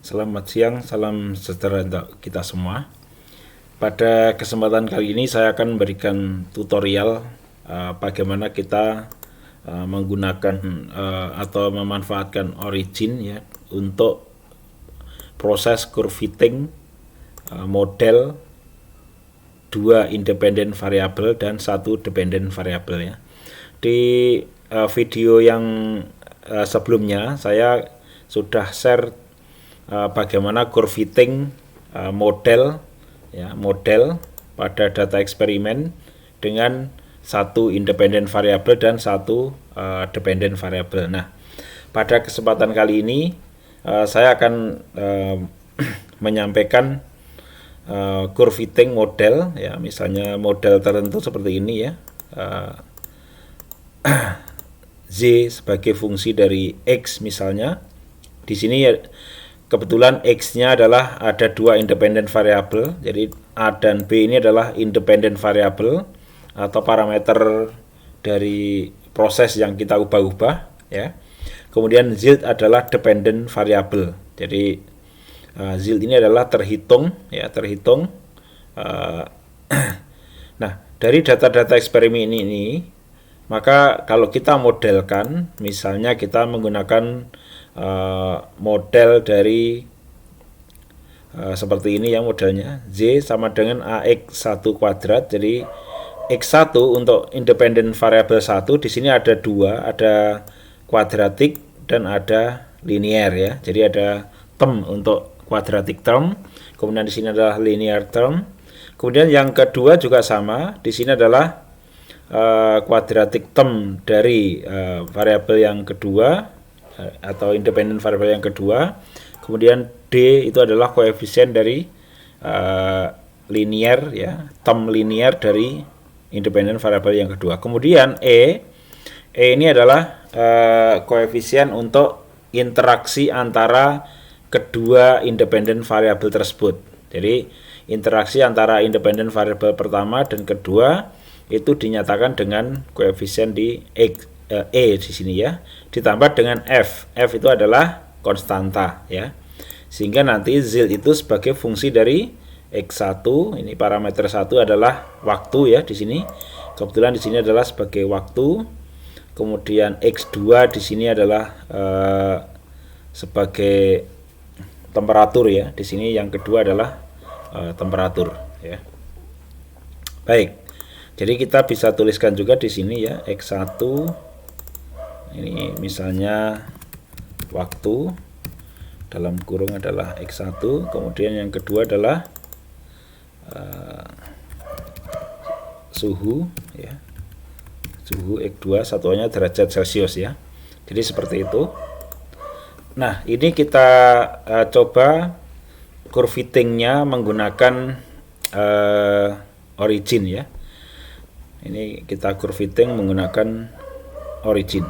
Selamat siang, salam sejahtera untuk kita semua. Pada kesempatan kali ini saya akan memberikan tutorial bagaimana kita menggunakan atau memanfaatkan origin ya untuk proses curve fitting model 2 independent variable dan 1 dependent variable ya. Di video yang sebelumnya saya sudah share bagaimana curve fitting model pada data eksperimen dengan 1 independent variable dan 1 dependent variable. Nah, pada kesempatan kali ini saya akan menyampaikan curve fitting model ya, misalnya model tertentu seperti ini ya. Z sebagai fungsi dari X misalnya. Di sini ya kebetulan X-nya adalah ada 2 independent variable. Jadi A dan B ini adalah independent variable atau parameter dari proses yang kita ubah-ubah ya. Kemudian Z adalah dependent variable. Jadi Z ini adalah terhitung. Nah, dari data-data eksperimen ini maka kalau kita modelkan, misalnya kita menggunakan model dari seperti ini ya modelnya, Z sama dengan AX1 kuadrat. Jadi X1 untuk independent variable 1, di sini ada 2, ada kuadratik dan ada linear ya. Jadi ada term untuk quadratic term, kemudian di sini adalah linear term. Kemudian yang kedua juga sama, di sini adalah quadratic term dari variabel yang kedua atau independent variable yang kedua. Kemudian D itu adalah koefisien dari linear ya, term linear dari independent variable yang kedua. Kemudian E ini adalah koefisien untuk interaksi antara kedua independent variable tersebut. Jadi interaksi antara independent variable pertama dan kedua itu dinyatakan dengan koefisien di E di sini ya, ditambah dengan F. F itu adalah konstanta ya. Sehingga nanti Z itu sebagai fungsi dari X1, ini parameter 1 adalah waktu ya di sini. Kebetulan di sini adalah sebagai waktu. Kemudian X2 di sini adalah sebagai temperatur ya. Di sini yang kedua adalah temperatur ya. Baik. Jadi kita bisa tuliskan juga di sini ya, X1 ini misalnya waktu dalam kurung adalah X1, kemudian yang kedua adalah suhu ya. Suhu X2 satuannya derajat Celcius ya. Jadi seperti itu. Nah, ini kita coba curve fittingnya menggunakan origin ya. Ini kita curve fitting menggunakan origin.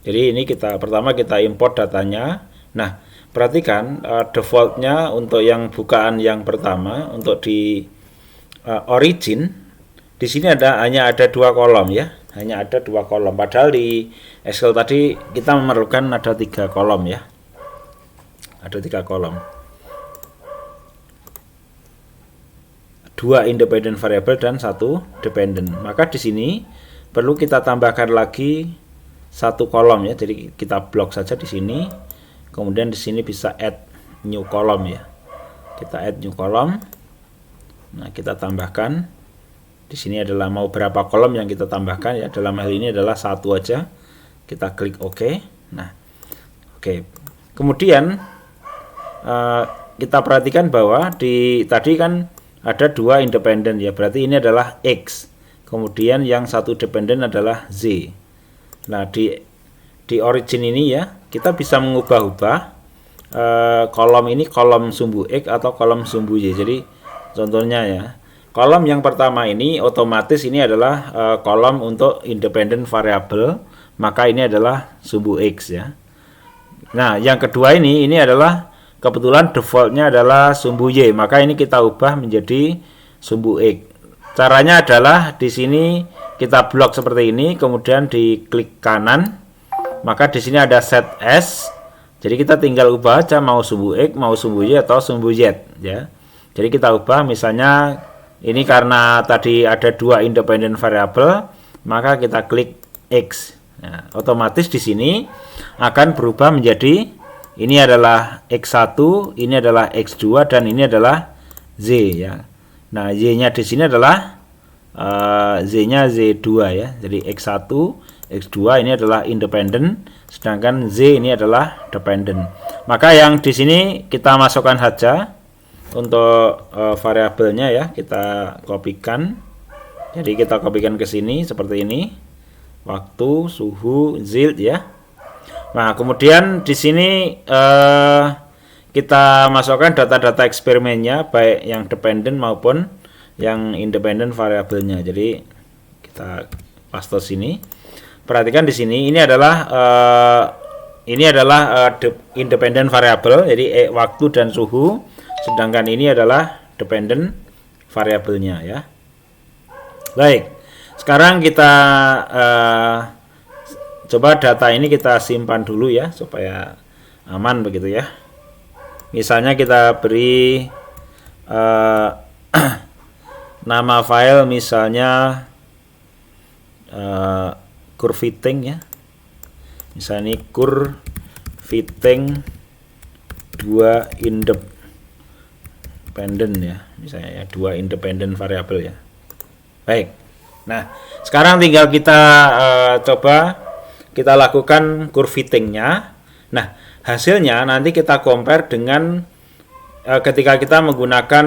Jadi ini pertama kita import datanya. Nah, perhatikan defaultnya untuk yang bukaan yang pertama untuk di origin di sini hanya ada 2 kolom ya, hanya ada 2 kolom. Padahal di Excel tadi kita memerlukan ada 3 kolom ya, ada 3 kolom. 2 independent variable dan 1 dependent. Maka di sini perlu kita tambahkan lagi 1 kolom ya. Jadi kita blok saja di sini. Kemudian di sini bisa add new column ya. Kita add new column. Nah, kita tambahkan. Di sini adalah mau berapa kolom yang kita tambahkan ya. Dalam hal ini adalah 1 aja. Kita klik OK. Nah, oke. Kemudian kita perhatikan bahwa tadi kan ada 2 independen ya, berarti ini adalah X. Kemudian yang 1 dependen adalah Z. Nah, di origin ini ya, kita bisa mengubah-ubah kolom ini kolom sumbu X atau kolom sumbu Y. Jadi contohnya ya, kolom yang pertama ini otomatis ini adalah kolom untuk independent variable, maka ini adalah sumbu X ya. Nah, yang kedua ini adalah kebetulan defaultnya adalah sumbu Y, maka ini kita ubah menjadi sumbu X. Caranya adalah di sini kita blok seperti ini, kemudian diklik kanan, maka di sini ada set S, Jadi kita tinggal ubah aja mau sumbu X, mau sumbu Y atau sumbu Z ya. Jadi kita ubah misalnya ini karena tadi ada 2 independent variable, maka kita klik X. Nah, otomatis di sini akan berubah menjadi ini adalah X1, ini adalah X2 dan ini adalah Z ya. Nah, Y-nya di sini adalah Z-nya Z2 ya. Jadi X1, X2 ini adalah independent, sedangkan Z ini adalah dependent. Maka yang di sini kita masukkan saja untuk variabelnya ya, kita kopikan. Jadi kita kopikan ke sini seperti ini. Waktu, suhu, yield ya. Nah, kemudian di sini kita masukkan data-data eksperimennya, baik yang dependent maupun yang independent variabelnya. Jadi kita paste sini. Perhatikan di sini ini adalah independent variable, jadi waktu dan suhu, sedangkan ini adalah dependent variabelnya ya. Baik, sekarang kita coba data ini kita simpan dulu ya supaya aman begitu ya. Misalnya kita beri nama file misalnya curveFitting ya. Misalnya ini curveFitting 2 independent ya. Misalnya ya 2 independent variable ya. Baik. Nah, sekarang tinggal kita coba kita lakukan curveFitting-nya. Nah, hasilnya nanti kita compare dengan ketika kita menggunakan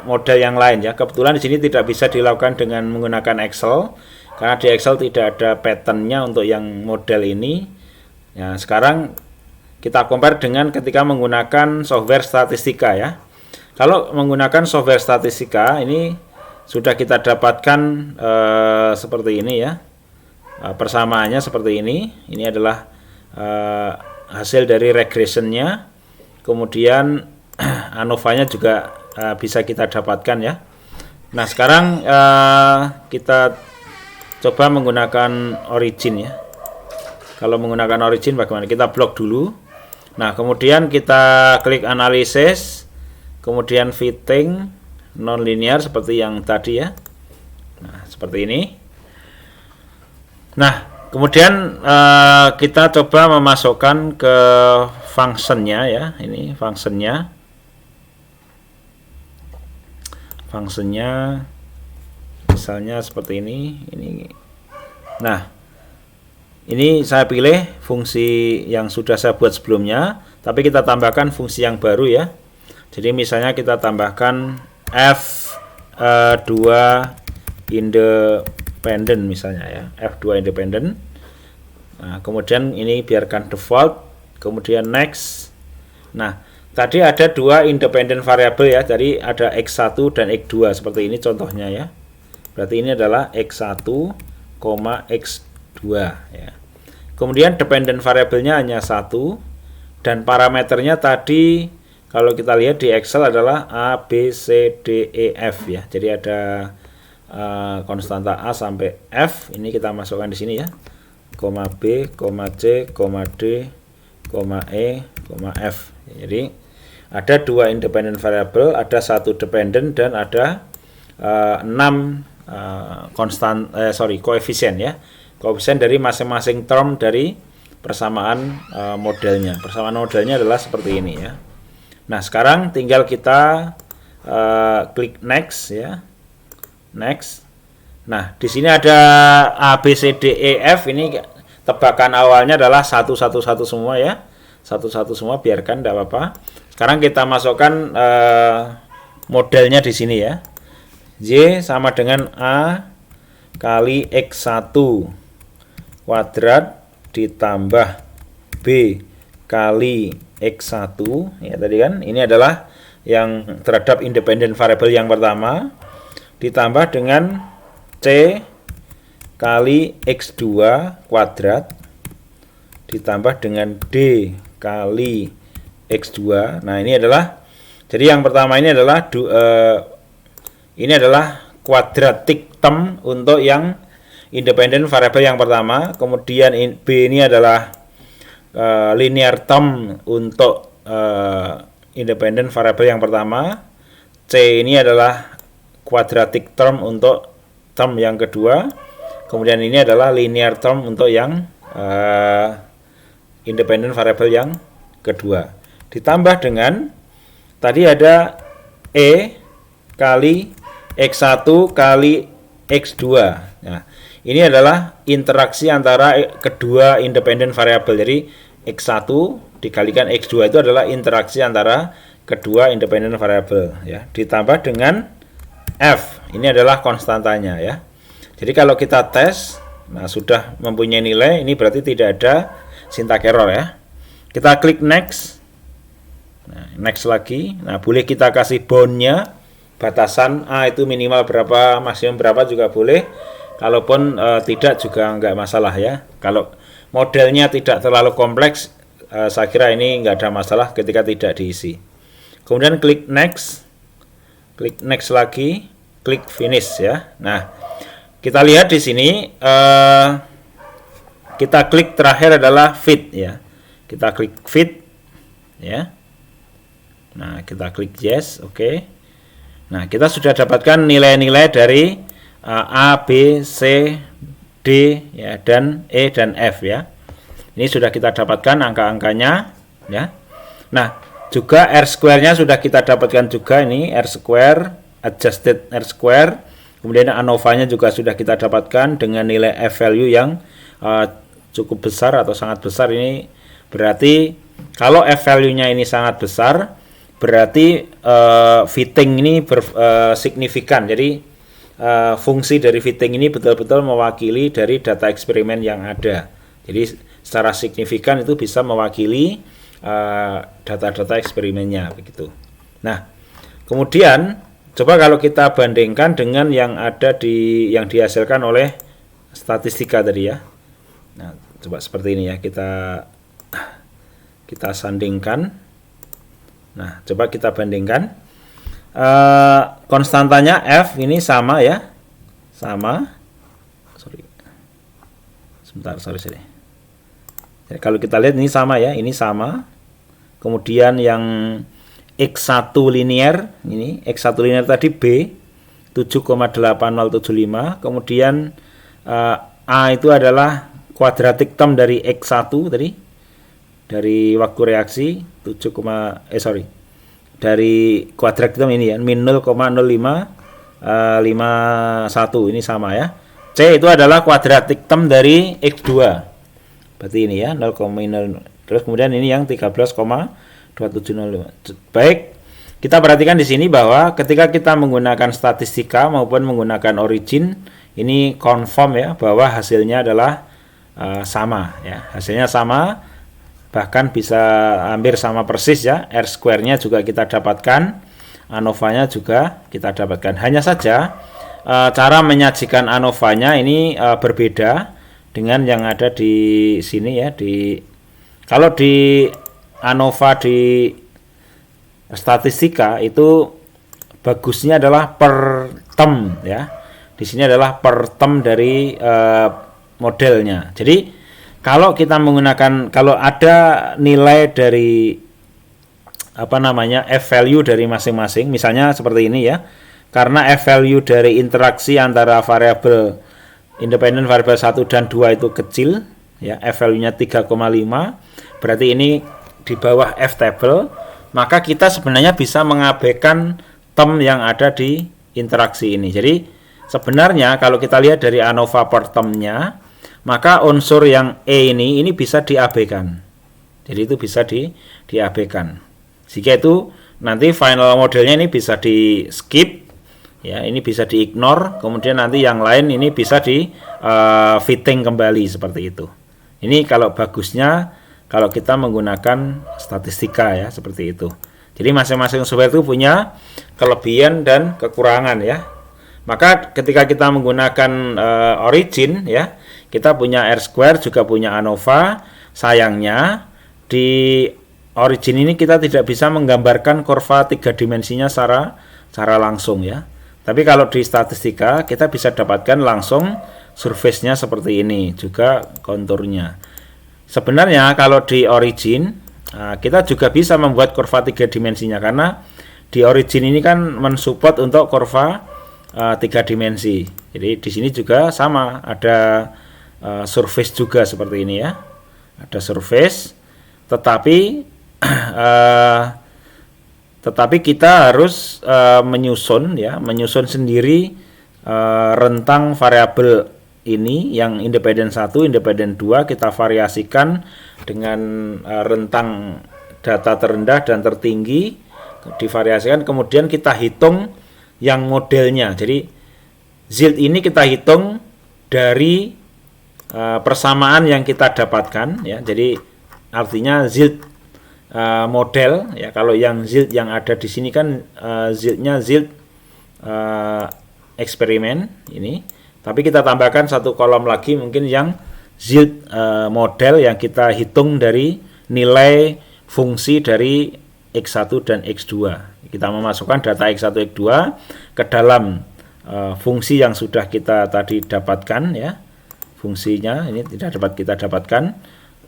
model yang lain ya. Kebetulan di sini tidak bisa dilakukan dengan menggunakan Excel karena di Excel tidak ada pattern-nya untuk yang model ini. Ya, sekarang kita compare dengan ketika menggunakan software statistika ya. Kalau menggunakan software statistika ini sudah kita dapatkan seperti ini ya. Persamaannya seperti ini. Ini adalah hasil dari regressionnya, kemudian ANOVA-nya juga bisa kita dapatkan ya. Nah, sekarang kita coba menggunakan origin ya. Kalau menggunakan origin bagaimana? Kita blok dulu. Nah, kemudian kita klik analisis, kemudian fitting nonlinear seperti yang tadi ya. Nah, seperti ini. Nah, kemudian kita coba memasukkan ke functionnya ya. Ini functionnya misalnya seperti ini. Nah, ini saya pilih fungsi yang sudah saya buat sebelumnya, tapi kita tambahkan fungsi yang baru ya. Jadi misalnya kita tambahkan F2 independent misalnya ya, F2 independent. Nah, kemudian ini biarkan default, kemudian next. Nah, tadi ada 2 independent variable ya, jadi ada X1 dan X2 seperti ini contohnya ya. Berarti ini adalah X1, X2 ya. Kemudian dependent variabelnya hanya 1 dan parameternya tadi kalau kita lihat di Excel adalah A, B, C, D, E, F ya. Jadi ada konstanta A sampai F. Ini kita masukkan di sini ya. Koma B, koma C, koma D, koma E, koma F. Jadi ada 2 independent variable, ada 1 dependent dan ada 6 koefisien ya. Koefisien dari masing-masing term dari persamaan modelnya. Persamaan modelnya adalah seperti ini ya. Nah, sekarang tinggal kita klik next ya. Next. Nah, di sini ada A, B, C, D, E, F. Ini tebakan awalnya adalah 111 semua ya. 11 semua, biarkan tidak apa-apa. Sekarang kita masukkan modelnya di sini ya. Y sama dengan A kali X1 kuadrat ditambah B kali X1 ya tadi kan. Ini adalah yang terhadap independent variable yang pertama, ditambah dengan C kali X2 kuadrat ditambah dengan D kali X2. Nah, ini adalah, jadi yang pertama ini adalah quadratic term untuk yang independent variable yang pertama. Kemudian B ini adalah linear term untuk independent variable yang pertama, C ini adalah quadratic term untuk term yang kedua, kemudian ini adalah linear term untuk yang independent variable yang kedua. Ditambah dengan tadi ada E kali X1 kali X2. Nah, ini adalah interaksi antara kedua independent variable. Jadi X1 dikalikan X2 itu adalah interaksi antara kedua independent variable ya. Ditambah dengan F. Ini adalah konstantanya ya. Jadi kalau kita tes, nah sudah mempunyai nilai, ini berarti tidak ada syntax error ya. Kita klik next. Nah, next lagi. Nah, boleh kita kasih boundnya, batasan A itu minimal berapa, maksimum berapa juga boleh. Kalaupun tidak juga nggak masalah ya. Kalau modelnya tidak terlalu kompleks, saya kira ini nggak ada masalah ketika tidak diisi. Kemudian klik next lagi, klik finish ya. Nah, kita lihat di sini kita klik terakhir adalah fit ya. Kita klik fit ya. Nah, kita klik yes, oke. Nah, kita sudah dapatkan nilai-nilai dari A, B, C, D ya, dan E dan F ya. Ini sudah kita dapatkan angka-angkanya ya. Nah, juga R square-nya sudah kita dapatkan juga, ini R square, adjusted R square. Kemudian ANOVA-nya juga sudah kita dapatkan dengan nilai F value yang cukup besar atau sangat besar. Ini berarti kalau F value-nya ini sangat besar, berarti fitting ini signifikan. Jadi fungsi dari fitting ini betul-betul mewakili dari data eksperimen yang ada. Jadi secara signifikan itu bisa mewakili data-data eksperimennya begitu. Nah, kemudian coba kalau kita bandingkan dengan yang ada yang dihasilkan oleh statistika tadi ya. Nah, coba seperti ini ya, kita sandingkan. Nah, coba kita bandingkan. Konstantanya F ini sama ya. Sama. Sorry. Jadi, kalau kita lihat ini sama ya, ini sama. Kemudian yang X1 linear, ini X1 linear tadi B 7,8075. Kemudian A itu adalah quadratic term dari X1 tadi. Dari waktu reaksi dari quadratic term ini ya, min 0,0551 ini sama ya. C itu adalah quadratic term dari X2. Berarti ini ya 0,0. Terus kemudian ini yang 13,2705. Baik, kita perhatikan di sini bahwa ketika kita menggunakan statistika maupun menggunakan origin, ini confirm ya bahwa hasilnya adalah sama ya. Hasilnya sama, bahkan bisa hampir sama persis ya. R square-nya juga kita dapatkan, ANOVA-nya juga kita dapatkan. Hanya saja cara menyajikan ANOVA-nya ini berbeda dengan yang ada di sini ya. Kalau di ANOVA di statistika itu bagusnya adalah per term ya. Di sini adalah per term dari modelnya. Jadi kalau kita menggunakan, kalau ada nilai dari F value dari masing-masing, misalnya seperti ini ya. Karena F value dari interaksi antara variabel independent variabel 1 dan 2 itu kecil ya, F value-nya 3,5, berarti ini di bawah F table, maka kita sebenarnya bisa mengabaikan term yang ada di interaksi ini. Jadi sebenarnya kalau kita lihat dari ANOVA per termnya, maka unsur yang E ini bisa diabaikan. Jadi itu bisa diabaikan. Jika itu nanti final modelnya ini bisa di skip ya, ini bisa di-ignore, kemudian nanti yang lain ini bisa di fitting kembali seperti itu. Ini kalau bagusnya kalau kita menggunakan statistika ya, seperti itu. Jadi masing-masing software itu punya kelebihan dan kekurangan ya. Maka ketika kita menggunakan origin ya, kita punya R square, juga punya ANOVA. Sayangnya di origin ini kita tidak bisa menggambarkan kurva 3 dimensinya secara langsung ya. Tapi kalau di statistika kita bisa dapatkan langsung surface-nya seperti ini, juga konturnya. Sebenarnya kalau di origin kita juga bisa membuat kurva 3 dimensinya, karena di origin ini kan mensupport untuk kurva 3 dimensi. Jadi di sini juga sama, ada surface juga seperti ini ya. Ada surface, tetapi kita harus menyusun sendiri rentang variabel ini yang independen 1, independen 2 kita variasikan dengan rentang data terendah dan tertinggi divariasikan, kemudian kita hitung yang modelnya. Jadi ZILT ini kita hitung dari persamaan yang kita dapatkan ya. Jadi artinya ZILT model ya. Kalau yang ZILT yang ada di sini kan ZILT-nya ZILT eksperimen ini. Tapi kita tambahkan satu kolom lagi mungkin yang ZILT model yang kita hitung dari nilai fungsi dari X1 dan X2. Kita memasukkan data X1, X2 ke dalam fungsi yang sudah kita tadi dapatkan ya. Fungsinya ini tidak dapat kita dapatkan.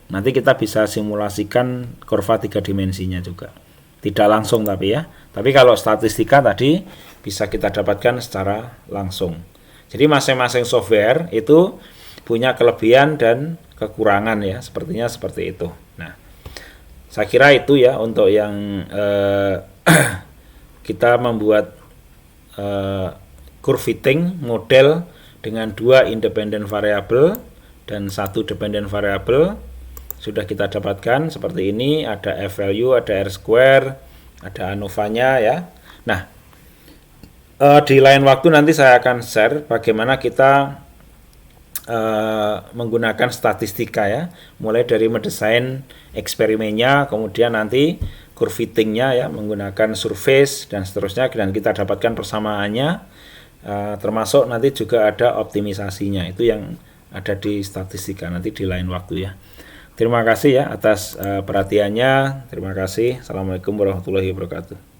Nanti kita bisa simulasikan kurva 3 dimensinya juga. Tidak langsung tapi ya. Tapi kalau statistika tadi bisa kita dapatkan secara langsung. Jadi masing-masing software itu punya kelebihan dan kekurangan ya, sepertinya seperti itu. Nah, saya kira itu ya untuk yang kita membuat curve fitting model dengan 2 independent variable dan 1 dependent variable sudah kita dapatkan seperti ini. Ada F value, ada R square, ada ANOVA-nya ya. Nah, di lain waktu nanti saya akan share bagaimana kita menggunakan statistika ya, mulai dari mendesain eksperimennya, kemudian nanti curve fittingnya ya, menggunakan surface dan seterusnya, dan kita dapatkan persamaannya, termasuk nanti juga ada optimisasinya. Itu yang ada di statistika nanti di lain waktu ya. Terima kasih ya atas perhatiannya. Terima kasih. Assalamualaikum warahmatullahi wabarakatuh.